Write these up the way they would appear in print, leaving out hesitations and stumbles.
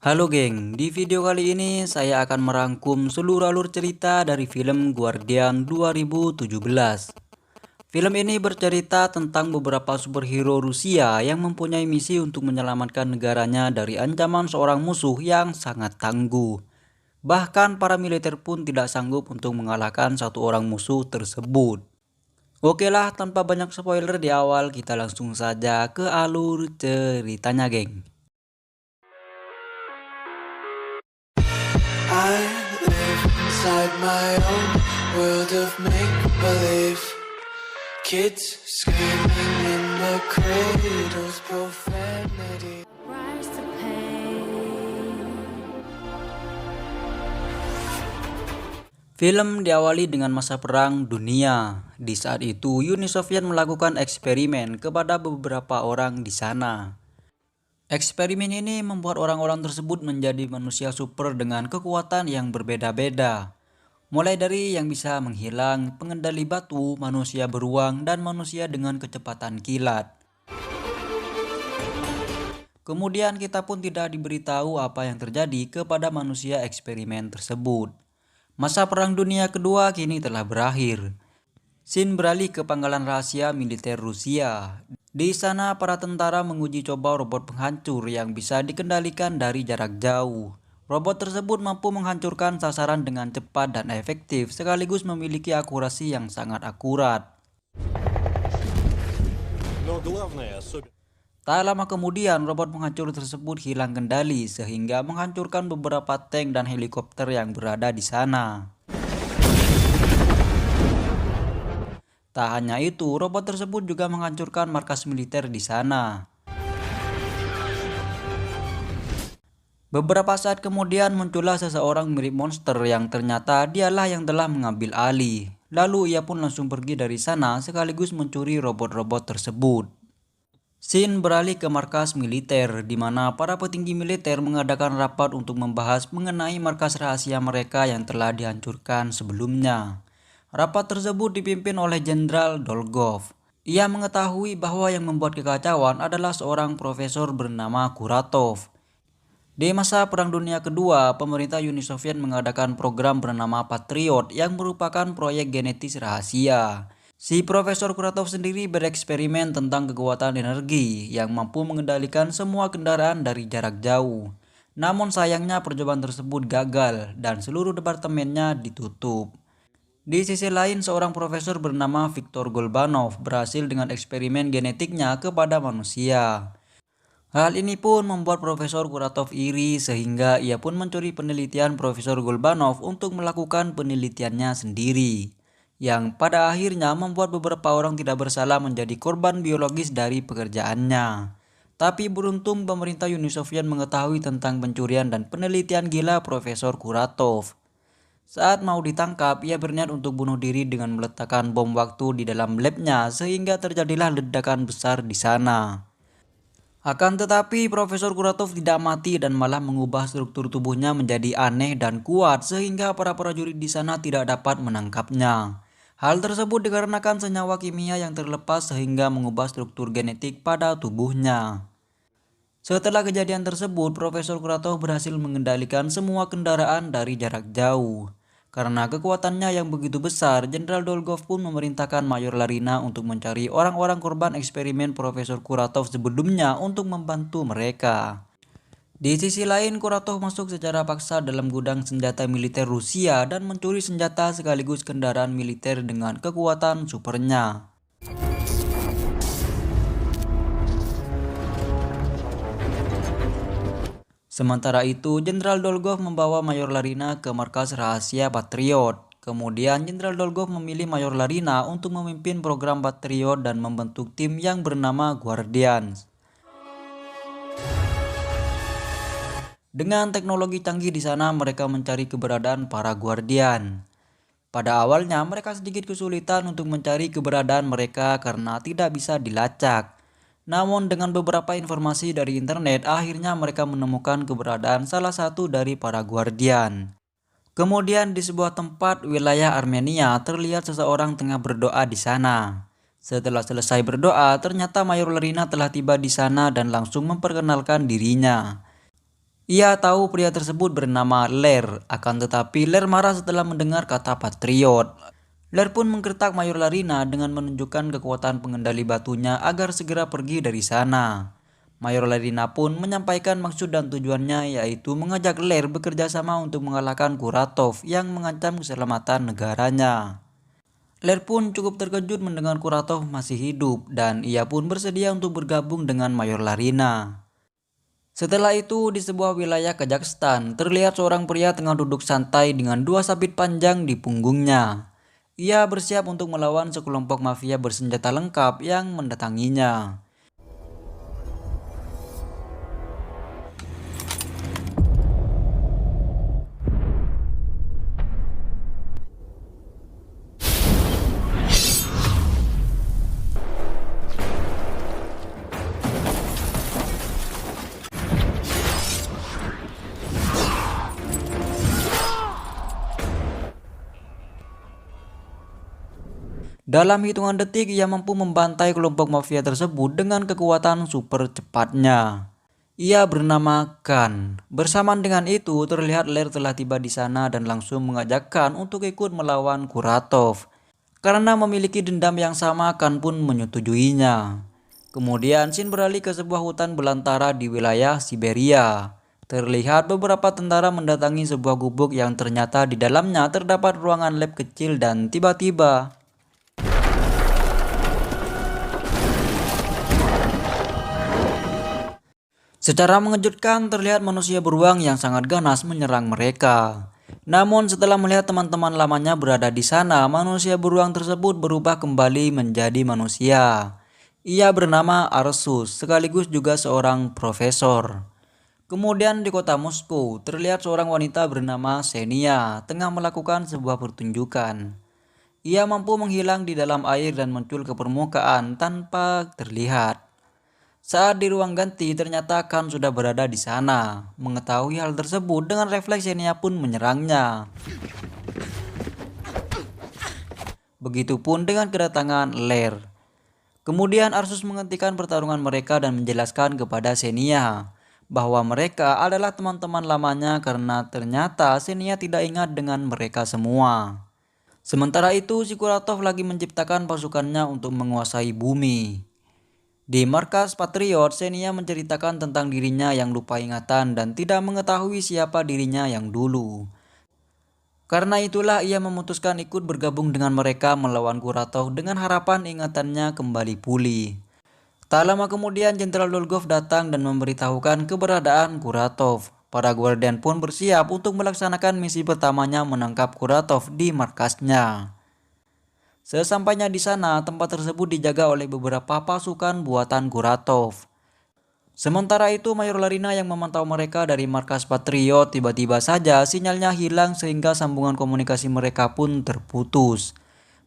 Halo geng, di video kali ini saya akan merangkum seluruh alur cerita dari film Guardian 2017. Film ini bercerita tentang beberapa superhero Rusia yang mempunyai misi untuk menyelamatkan negaranya dari ancaman seorang musuh yang sangat tangguh. Bahkan para militer pun tidak sanggup untuk mengalahkan satu orang musuh tersebut. Oke lah, tanpa banyak spoiler di awal, kita langsung saja ke alur ceritanya geng. I live inside my own world of make-believe. Kids screaming in the cradles, profanity. Rise to pain. Film diawali dengan masa perang dunia. Di saat itu, Uni Soviet melakukan eksperimen kepada beberapa orang di sana. Eksperimen ini membuat orang-orang tersebut menjadi manusia super dengan kekuatan yang berbeda-beda. Mulai dari yang bisa menghilang, pengendali batu, manusia beruang, dan manusia dengan kecepatan kilat. Kemudian kita pun tidak diberitahu apa yang terjadi kepada manusia eksperimen tersebut. Masa Perang Dunia Kedua kini telah berakhir. Scene beralih ke pangkalan rahasia militer Rusia. Di sana para tentara menguji coba robot penghancur yang bisa dikendalikan dari jarak jauh. Robot tersebut mampu menghancurkan sasaran dengan cepat dan efektif sekaligus memiliki akurasi yang sangat akurat. Tak lama kemudian robot penghancur tersebut hilang kendali sehingga menghancurkan beberapa tank dan helikopter yang berada di sana. Tak hanya itu, robot tersebut juga menghancurkan markas militer di sana. Beberapa saat kemudian muncullah seseorang mirip monster yang ternyata dialah yang telah mengambil alih. Lalu ia pun langsung pergi dari sana sekaligus mencuri robot-robot tersebut. Scene beralih ke markas militer di mana para petinggi militer mengadakan rapat untuk membahas mengenai markas rahasia mereka yang telah dihancurkan sebelumnya. Rapat tersebut dipimpin oleh Jenderal Dolgov. Ia mengetahui bahwa yang membuat kekacauan adalah seorang profesor bernama Kuratov. Di masa Perang Dunia Kedua, pemerintah Uni Soviet mengadakan program bernama Patriot yang merupakan proyek genetis rahasia. Si Profesor Kuratov sendiri bereksperimen tentang kekuatan energi yang mampu mengendalikan semua kendaraan dari jarak jauh. Namun sayangnya percobaan tersebut gagal dan seluruh departemennya ditutup. Di sisi lain, seorang profesor bernama Viktor Golbanov berhasil dengan eksperimen genetiknya kepada manusia. Hal ini pun membuat Profesor Kuratov iri sehingga ia pun mencuri penelitian Profesor Golbanov untuk melakukan penelitiannya sendiri. Yang pada akhirnya membuat beberapa orang tidak bersalah menjadi korban biologis dari pekerjaannya. Tapi beruntung pemerintah Uni Soviet mengetahui tentang pencurian dan penelitian gila Profesor Kuratov. Saat mau ditangkap, ia berniat untuk bunuh diri dengan meletakkan bom waktu di dalam labnya sehingga terjadilah ledakan besar di sana. Akan tetapi Profesor Kuratov tidak mati dan malah mengubah struktur tubuhnya menjadi aneh dan kuat sehingga para prajurit di sana tidak dapat menangkapnya. Hal tersebut dikarenakan senyawa kimia yang terlepas sehingga mengubah struktur genetik pada tubuhnya. Setelah kejadian tersebut, Profesor Kuratov berhasil mengendalikan semua kendaraan dari jarak jauh. Karena kekuatannya yang begitu besar, Jenderal Dolgov pun memerintahkan Mayor Larina untuk mencari orang-orang korban eksperimen Profesor Kuratov sebelumnya untuk membantu mereka. Di sisi lain, Kuratov masuk secara paksa dalam gudang senjata militer Rusia dan mencuri senjata sekaligus kendaraan militer dengan kekuatan supernya. Sementara itu, Jenderal Dolgov membawa Mayor Larina ke markas rahasia Patriot. Kemudian Jenderal Dolgov memilih Mayor Larina untuk memimpin program Patriot dan membentuk tim yang bernama Guardians. Dengan teknologi canggih di sana, mereka mencari keberadaan para Guardian. Pada awalnya, mereka sedikit kesulitan untuk mencari keberadaan mereka karena tidak bisa dilacak. Namun dengan beberapa informasi dari internet, akhirnya mereka menemukan keberadaan salah satu dari para Guardian. Kemudian di sebuah tempat wilayah Armenia terlihat seseorang tengah berdoa di sana. Setelah selesai berdoa, ternyata Mayor Larina telah tiba di sana dan langsung memperkenalkan dirinya. Ia tahu pria tersebut bernama Ler, akan tetapi Ler marah setelah mendengar kata Patriot. Ler pun menggertak Mayor Larina dengan menunjukkan kekuatan pengendali batunya agar segera pergi dari sana. Mayor Larina pun menyampaikan maksud dan tujuannya, yaitu mengajak Ler bekerja sama untuk mengalahkan Kuratov yang mengancam keselamatan negaranya. Ler pun cukup terkejut mendengar Kuratov masih hidup dan ia pun bersedia untuk bergabung dengan Mayor Larina. Setelah itu, di sebuah wilayah Kazakhstan, terlihat seorang pria tengah duduk santai dengan 2 sabit panjang di punggungnya. Ia bersiap untuk melawan sekelompok mafia bersenjata lengkap yang mendatanginya. Dalam hitungan detik, ia mampu membantai kelompok mafia tersebut dengan kekuatan super cepatnya. Ia bernama Khan. Bersamaan dengan itu, terlihat Ler telah tiba di sana dan langsung mengajak Khan untuk ikut melawan Kuratov. Karena memiliki dendam yang sama, Khan pun menyetujuinya. Kemudian, scene beralih ke sebuah hutan belantara di wilayah Siberia. Terlihat beberapa tentara mendatangi sebuah gubuk yang ternyata di dalamnya terdapat ruangan lab kecil dan tiba-tiba secara mengejutkan, terlihat manusia beruang yang sangat ganas menyerang mereka. Namun setelah melihat teman-teman lamanya berada di sana, manusia beruang tersebut berubah kembali menjadi manusia. Ia bernama Arsus, sekaligus juga seorang profesor. Kemudian di kota Moskow, terlihat seorang wanita bernama Xenia tengah melakukan sebuah pertunjukan. Ia mampu menghilang di dalam air dan muncul ke permukaan tanpa terlihat. Saat di ruang ganti, ternyata Khan sudah berada di sana. Mengetahui hal tersebut, dengan refleks Xenia pun menyerangnya. Begitupun dengan kedatangan Ler. Kemudian Arsus menghentikan pertarungan mereka dan menjelaskan kepada Xenia bahwa mereka adalah teman-teman lamanya karena ternyata Xenia tidak ingat dengan mereka semua. Sementara itu, si Kuratov lagi menciptakan pasukannya untuk menguasai bumi. Di markas Patriot, Xenia menceritakan tentang dirinya yang lupa ingatan dan tidak mengetahui siapa dirinya yang dulu. Karena itulah ia memutuskan ikut bergabung dengan mereka melawan Kuratov dengan harapan ingatannya kembali pulih. Tak lama kemudian Jenderal Dolgov datang dan memberitahukan keberadaan Kuratov. Para Guardian pun bersiap untuk melaksanakan misi pertamanya menangkap Kuratov di markasnya. Sesampainya di sana, tempat tersebut dijaga oleh beberapa pasukan buatan Kuratov. Sementara itu, Mayor Larina yang memantau mereka dari markas Patriot tiba-tiba saja sinyalnya hilang sehingga sambungan komunikasi mereka pun terputus.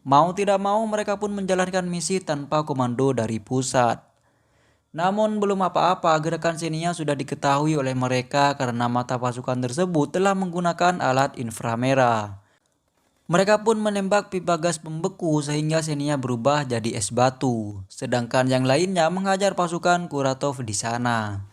Mau tidak mau mereka pun menjalankan misi tanpa komando dari pusat. Namun belum apa-apa, gerakan Xenia sudah diketahui oleh mereka karena mata pasukan tersebut telah menggunakan alat inframerah. Mereka pun menembak pipa gas pembeku sehingga Xenia berubah jadi es batu, sedangkan yang lainnya menghajar pasukan Kuratov di sana.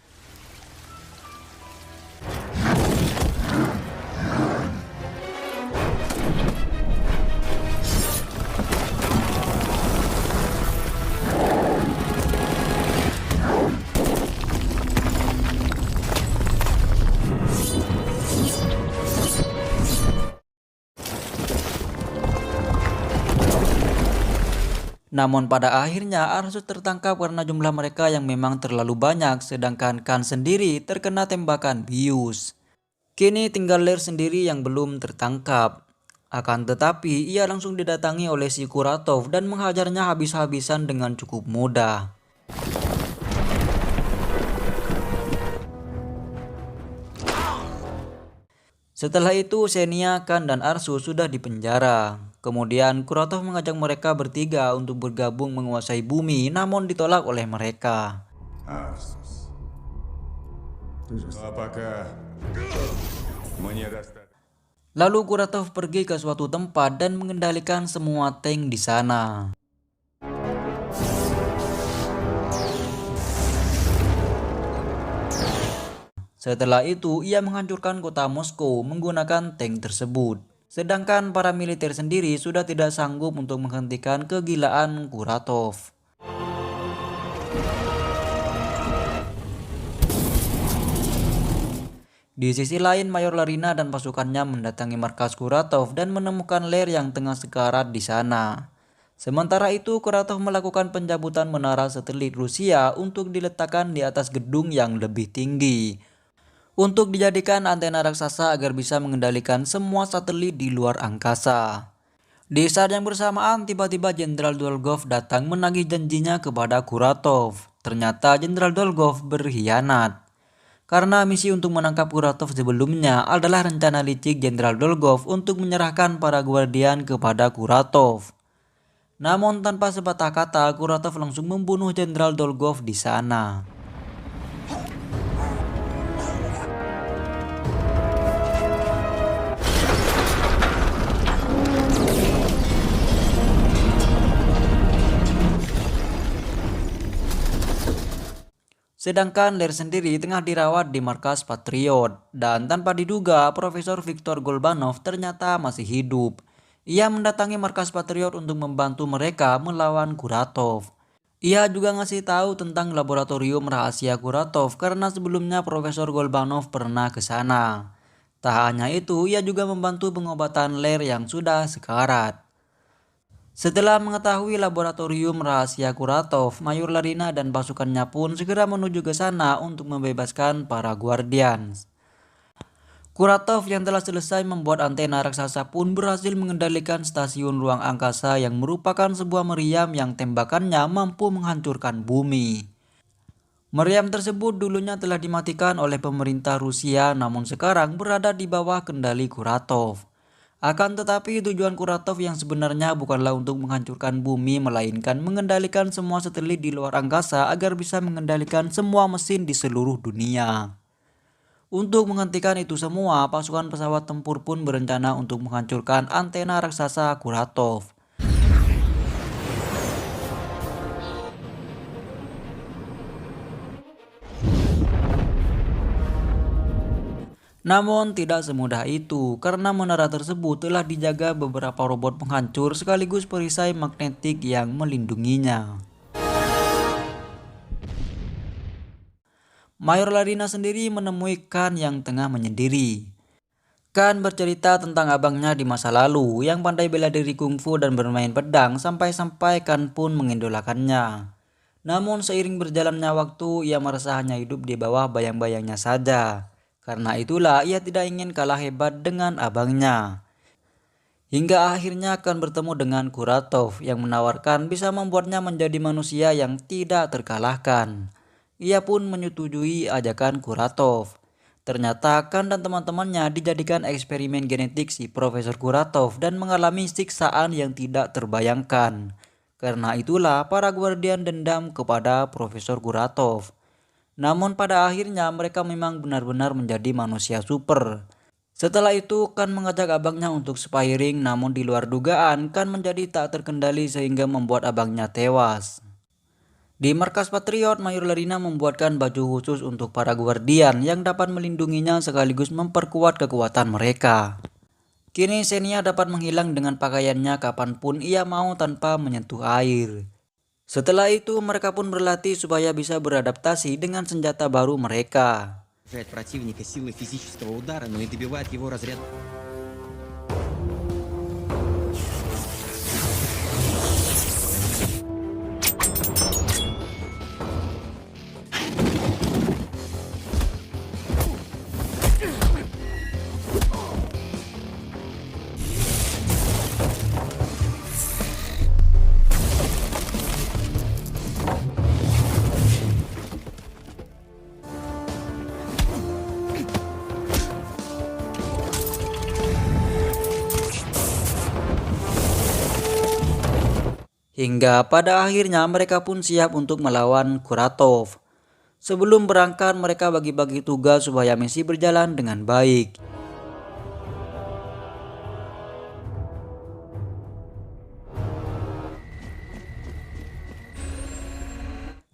Namun pada akhirnya Arsus tertangkap karena jumlah mereka yang memang terlalu banyak, sedangkan Khan sendiri terkena tembakan bius. Kini tinggal Ler sendiri yang belum tertangkap. Akan tetapi ia langsung didatangi oleh si Kuratov dan menghajarnya habis-habisan dengan cukup mudah. Setelah itu Xenia, Khan, dan Arsus sudah dipenjara. Kemudian Kuratov mengajak mereka bertiga untuk bergabung menguasai bumi, namun ditolak oleh mereka. Арсус. Пока мне достаточно. Lalu Kuratov pergi ke suatu tempat dan mengendalikan semua tank di sana. Setelah itu, ia menghancurkan kota Moskow menggunakan tank tersebut. Sedangkan para militer sendiri sudah tidak sanggup untuk menghentikan kegilaan Kuratov. Di sisi lain, Mayor Larina dan pasukannya mendatangi markas Kuratov dan menemukan Lear yang tengah sekarat di sana. Sementara itu, Kuratov melakukan pencabutan menara satelit Rusia untuk diletakkan di atas gedung yang lebih tinggi, untuk dijadikan antena raksasa agar bisa mengendalikan semua satelit di luar angkasa. Di saat yang bersamaan, tiba-tiba Jenderal Dolgov datang menagih janjinya kepada Kuratov. Ternyata Jenderal Dolgov berkhianat. Karena misi untuk menangkap Kuratov sebelumnya adalah rencana licik Jenderal Dolgov untuk menyerahkan para guardian kepada Kuratov. Namun tanpa sepatah kata, Kuratov langsung membunuh Jenderal Dolgov di sana. Sedangkan Lear sendiri tengah dirawat di markas Patriot, dan tanpa diduga Profesor Viktor Golbanov ternyata masih hidup. Ia mendatangi markas Patriot untuk membantu mereka melawan Kuratov. Ia juga ngasih tahu tentang laboratorium rahasia Kuratov karena sebelumnya Profesor Golbanov pernah ke sana. Tak hanya itu, ia juga membantu pengobatan Lear yang sudah sekarat. Setelah mengetahui laboratorium rahasia Kuratov, Mayor Larina dan pasukannya pun segera menuju ke sana untuk membebaskan para Guardians. Kuratov yang telah selesai membuat antena raksasa pun berhasil mengendalikan stasiun ruang angkasa yang merupakan sebuah meriam yang tembakannya mampu menghancurkan bumi. Meriam tersebut dulunya telah dimatikan oleh pemerintah Rusia, namun sekarang berada di bawah kendali Kuratov. Akan tetapi tujuan Kuratov yang sebenarnya bukanlah untuk menghancurkan bumi, melainkan mengendalikan semua satelit di luar angkasa agar bisa mengendalikan semua mesin di seluruh dunia. Untuk menghentikan itu semua, pasukan pesawat tempur pun berencana untuk menghancurkan antena raksasa Kuratov. Namun tidak semudah itu, karena menara tersebut telah dijaga beberapa robot penghancur sekaligus perisai magnetik yang melindunginya. Mayor Larina sendiri menemui Khan yang tengah menyendiri. Khan bercerita tentang abangnya di masa lalu yang pandai bela diri kungfu dan bermain pedang, sampai-sampai Khan pun mengidolakannya. Namun seiring berjalannya waktu, ia merasa hanya hidup di bawah bayang-bayangnya saja. Karena itulah ia tidak ingin kalah hebat dengan abangnya. Hingga akhirnya akan bertemu dengan Kuratov yang menawarkan bisa membuatnya menjadi manusia yang tidak terkalahkan. Ia pun menyetujui ajakan Kuratov. Ternyata Khan dan teman-temannya dijadikan eksperimen genetik si Profesor Kuratov dan mengalami siksaan yang tidak terbayangkan. Karena itulah para Guardian dendam kepada Profesor Kuratov. Namun pada akhirnya mereka memang benar-benar menjadi manusia super. Setelah itu Khan mengajak abangnya untuk sparring, namun di luar dugaan Khan menjadi tak terkendali sehingga membuat abangnya tewas. Di markas Patriot, Mayor Larina membuatkan baju khusus untuk para Guardian yang dapat melindunginya sekaligus memperkuat kekuatan mereka. Kini Xenia dapat menghilang dengan pakaiannya kapanpun ia mau tanpa menyentuh air. Setelah itu mereka pun berlatih supaya bisa beradaptasi dengan senjata baru mereka. Противника силой физического удара, но и добивает его разряд. Hingga pada akhirnya mereka pun siap untuk melawan Kuratov. Sebelum berangkat mereka bagi-bagi tugas supaya misi berjalan dengan baik.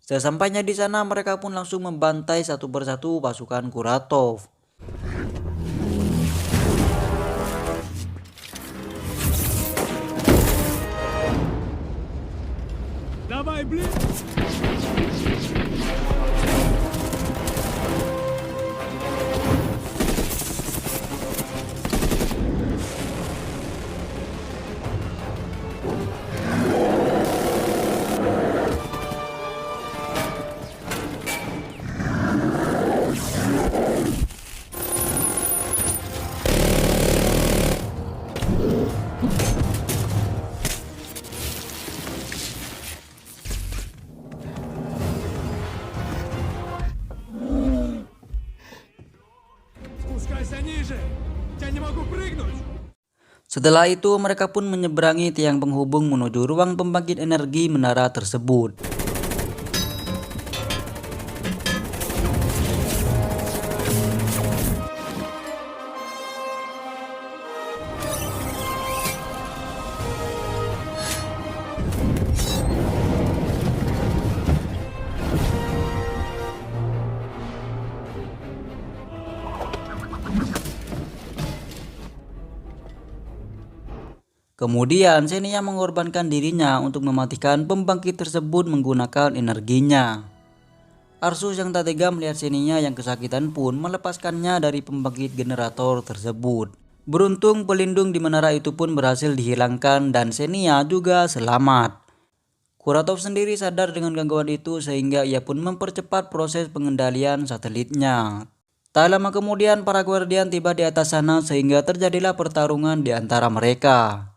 Sesampainya di sana mereka pun langsung membantai satu persatu pasukan Kuratov. Setelah itu mereka pun menyeberangi tiang penghubung menuju ruang pembangkit energi menara tersebut. Kemudian Xenia mengorbankan dirinya untuk mematikan pembangkit tersebut menggunakan energinya. Arsus yang tak tega melihat Xenia yang kesakitan pun melepaskannya dari pembangkit generator tersebut. Beruntung pelindung di menara itu pun berhasil dihilangkan dan Xenia juga selamat. Kuratov sendiri sadar dengan gangguan itu sehingga ia pun mempercepat proses pengendalian satelitnya. Tak lama kemudian para Guardian tiba di atas sana sehingga terjadilah pertarungan di antara mereka.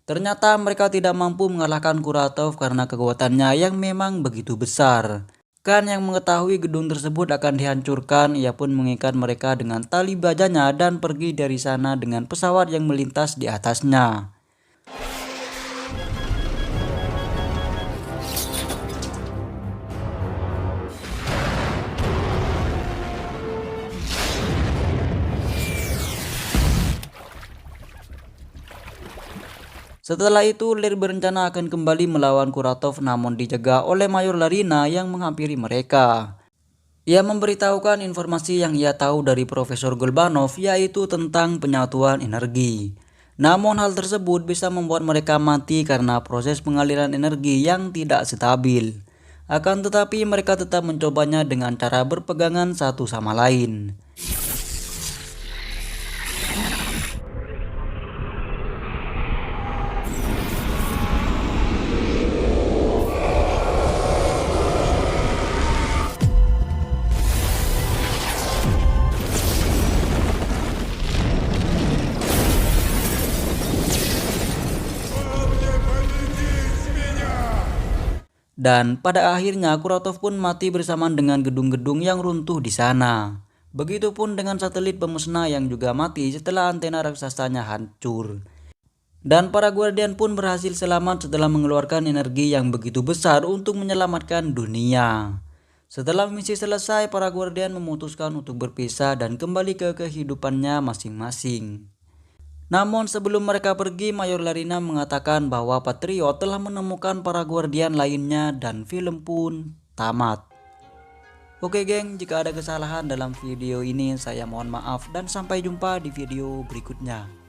Ternyata mereka tidak mampu mengalahkan Kuratov karena kekuatannya yang memang begitu besar. Kan yang mengetahui gedung tersebut akan dihancurkan, ia pun mengikat mereka dengan tali bajanya dan pergi dari sana dengan pesawat yang melintas di atasnya. Setelah itu Lear berencana akan kembali melawan Kuratov namun dijaga oleh Mayor Larina yang menghampiri mereka. Ia memberitahukan informasi yang ia tahu dari Profesor Golbanov yaitu tentang penyatuan energi. Namun hal tersebut bisa membuat mereka mati karena proses pengaliran energi yang tidak stabil. Akan tetapi mereka tetap mencobanya dengan cara berpegangan satu sama lain. Dan pada akhirnya Kuratov pun mati bersamaan dengan gedung-gedung yang runtuh di sana. Begitupun dengan satelit pemusnah yang juga mati setelah antena raksasanya hancur. Dan para Guardian pun berhasil selamat setelah mengeluarkan energi yang begitu besar untuk menyelamatkan dunia. Setelah misi selesai, para Guardian memutuskan untuk berpisah dan kembali ke kehidupannya masing-masing. Namun sebelum mereka pergi, Mayor Larina mengatakan bahwa Patriot telah menemukan para Guardian lainnya dan film pun tamat. Oke geng, jika ada kesalahan dalam video ini saya mohon maaf dan sampai jumpa di video berikutnya.